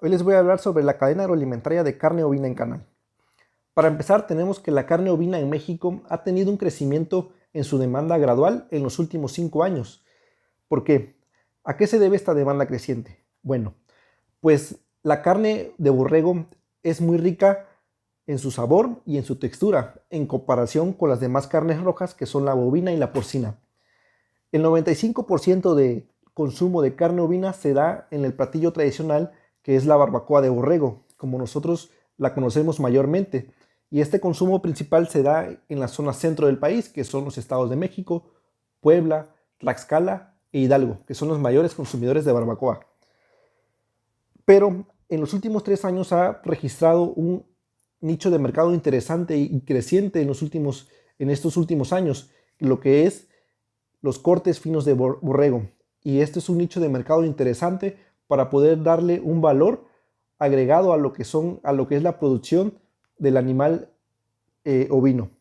Hoy les voy a hablar sobre la cadena agroalimentaria de carne ovina en canal. Para empezar, tenemos que la carne ovina en México ha tenido un crecimiento en su demanda gradual en los últimos 5 años. ¿Por qué? ¿A qué se debe esta demanda creciente? Bueno, pues la carne de borrego es muy rica en su sabor y en su textura, en comparación con las demás carnes rojas que son la bovina y la porcina. El 95% de consumo de carne ovina se da en el platillo tradicional que es la barbacoa de borrego, como nosotros la conocemos mayormente. Y este consumo principal se da en la zona centro del país, que son los estados de México, Puebla, Tlaxcala e Hidalgo, que son los mayores consumidores de barbacoa. Pero en los últimos 3 años ha registrado un nicho de mercado interesante y creciente en estos últimos años, lo que es los cortes finos de borrego. Y este es un nicho de mercado interesante para poder darle un valor agregado a lo que es la producción del animal ovino.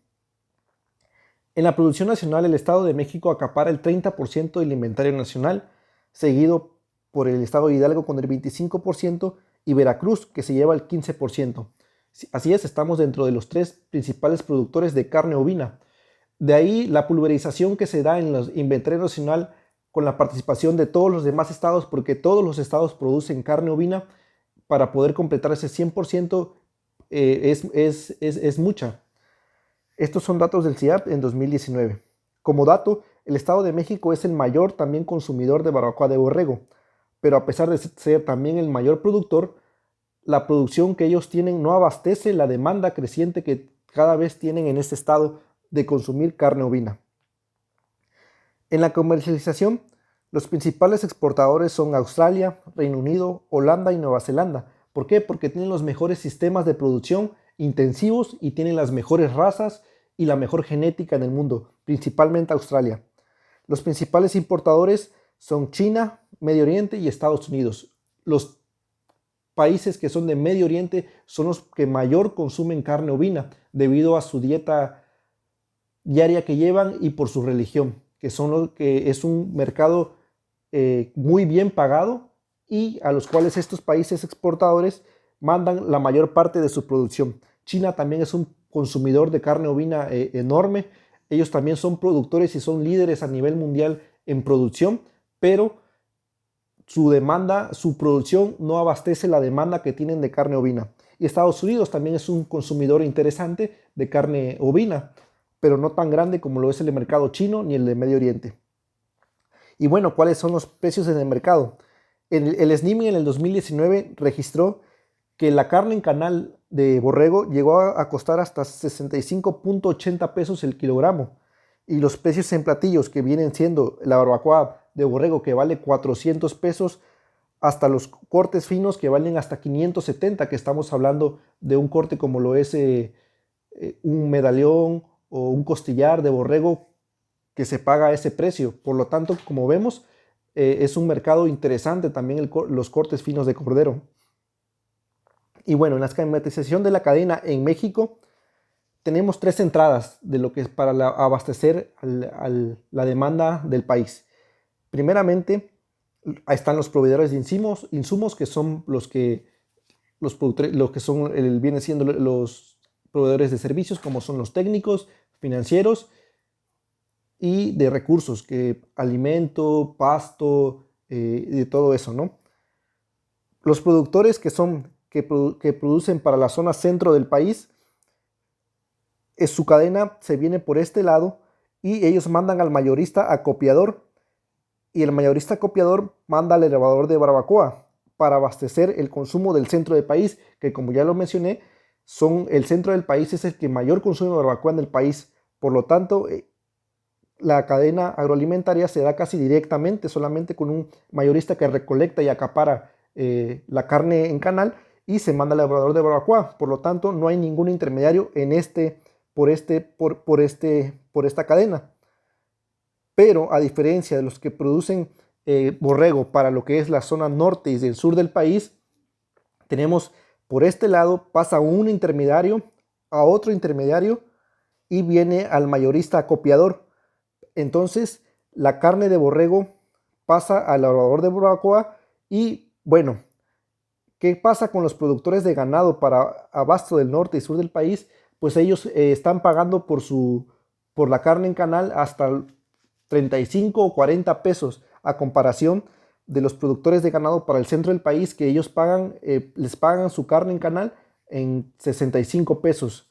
En la producción nacional, el Estado de México acapara el 30% del inventario nacional, seguido por el Estado de Hidalgo con el 25% y Veracruz, que se lleva el 15%. Así es, estamos dentro de los 3 principales productores de carne ovina. De ahí la pulverización que se da en el inventario nacional con la participación de todos los demás estados, porque todos los estados producen carne ovina para poder completar ese 100%, es mucha. Estos son datos del CIAP en 2019. Como dato, el Estado de México es el mayor también consumidor de barbacoa de borrego, pero a pesar de ser también el mayor productor, la producción que ellos tienen no abastece la demanda creciente que cada vez tienen en este estado de consumir carne ovina. En la comercialización, los principales exportadores son Australia, Reino Unido, Holanda y Nueva Zelanda. ¿Por qué? Porque tienen los mejores sistemas de producción intensivos y tienen las mejores razas y la mejor genética en el mundo, principalmente Australia. Los principales importadores son China, Medio Oriente y Estados Unidos. Los países que son de Medio Oriente son los que mayor consumen carne ovina debido a su dieta diaria que llevan y por su religión, que es un mercado muy bien pagado y a los cuales estos países exportadores mandan la mayor parte de su producción. China también es un consumidor de carne ovina enorme. Ellos también son productores y son líderes a nivel mundial en producción, pero su producción no abastece la demanda que tienen de carne ovina. Y Estados Unidos también es un consumidor interesante de carne ovina, pero no tan grande como lo es el mercado chino ni el de Medio Oriente. Y bueno, ¿cuáles son los precios en el mercado? El SNIMI en el 2019 registró que la carne en canal de borrego llegó a costar hasta 65.80 pesos el kilogramo. Y los precios en platillos que vienen siendo la barbacoa de borrego que vale 400 pesos, hasta los cortes finos que valen hasta 570, que estamos hablando de un corte como lo es un medallón o un costillar de borrego que se paga ese precio. Por lo tanto, como vemos, es un mercado interesante también los cortes finos de cordero. Y bueno, en la esquematización de la cadena en México tenemos 3 entradas de lo que es para abastecer la demanda del país. Primeramente, ahí están los proveedores de insumos que son los que vienen siendo los proveedores de servicios, como son los técnicos, financieros y de recursos, que alimento, pasto, de todo eso, ¿no? Los productores que producen para la zona centro del país, su cadena se viene por este lado y ellos mandan al mayorista acopiador y el mayorista acopiador manda al elevador de barbacoa para abastecer el consumo del centro del país, que como ya lo mencioné, el centro del país es el que mayor consume barbacoa en el país. Por lo tanto, la cadena agroalimentaria se da casi directamente, solamente con un mayorista que recolecta y acapara la carne en canal y se manda al elevador de barbacoa. Por lo tanto, no hay ningún intermediario por esta cadena. Pero a diferencia de los que producen borrego para lo que es la zona norte y el sur del país, tenemos por este lado, pasa un intermediario a otro intermediario y viene al mayorista acopiador. Entonces la carne de borrego pasa al elevador de barbacoa y bueno, ¿Qué pasa con los productores de ganado para abasto del norte y sur del país? Pues ellos están pagando por la carne en canal hasta 35 o 40 pesos a comparación de los productores de ganado para el centro del país, que ellos les pagan su carne en canal en 65 pesos.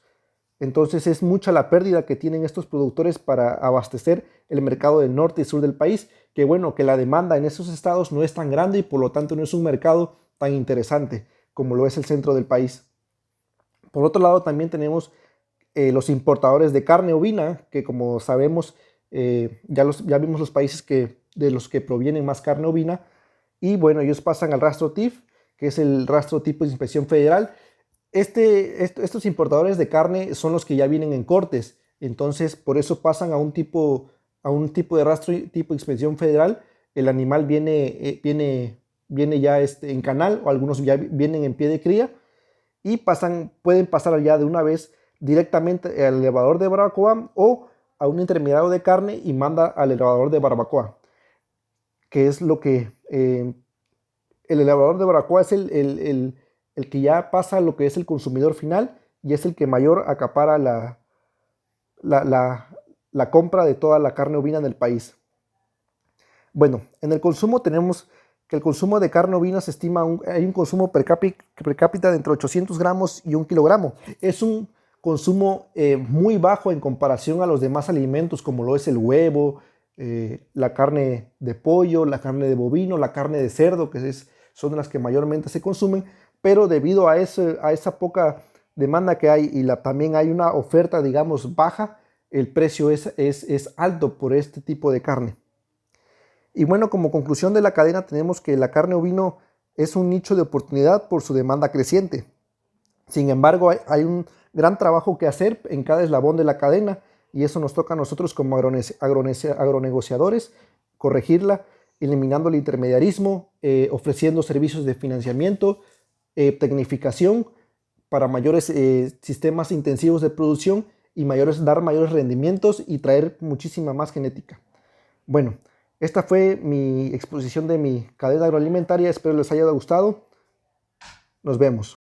Entonces es mucha la pérdida que tienen estos productores para abastecer el mercado del norte y sur del país, que bueno, que la demanda en esos estados no es tan grande y por lo tanto no es un mercado tan interesante como lo es el centro del país. Por otro lado también tenemos los importadores de carne ovina, que como sabemos ya vimos los países de los que provienen más carne ovina, y bueno, ellos pasan al rastro TIF, que es el rastro tipo de inspección federal. Estos importadores de carne son los que ya vienen en cortes, entonces por eso pasan a un tipo de rastro tipo de inspección federal. El animal viene ya en canal, o algunos ya vienen en pie de cría, y pueden pasar ya de una vez directamente al elevador de barbacoa o a un intermediario de carne y manda al elevador de barbacoa, que es lo que el elevador de barbacoa es el que ya pasa a lo que es el consumidor final y es el que mayor acapara la, la, la compra de toda la carne ovina del país. Bueno, en el consumo tenemos que el consumo de carne ovina se estima, hay un consumo per cápita de entre 800 gramos y 1 kilogramo. Es un consumo muy bajo en comparación a los demás alimentos como lo es el huevo, la carne de pollo, la carne de bovino, la carne de cerdo, son las que mayormente se consumen, pero debido a esa poca demanda que hay y también hay una oferta, digamos, baja, el precio es alto por este tipo de carne. Y bueno, como conclusión de la cadena tenemos que la carne ovino es un nicho de oportunidad por su demanda creciente. Sin embargo, hay un gran trabajo que hacer en cada eslabón de la cadena y eso nos toca a nosotros como agronegociadores, corregirla, eliminando el intermediarismo, ofreciendo servicios de financiamiento, tecnificación para mayores sistemas intensivos de producción y dar mayores rendimientos y traer muchísima más genética. Bueno, esta fue mi exposición de mi cadena agroalimentaria, espero les haya gustado. Nos vemos.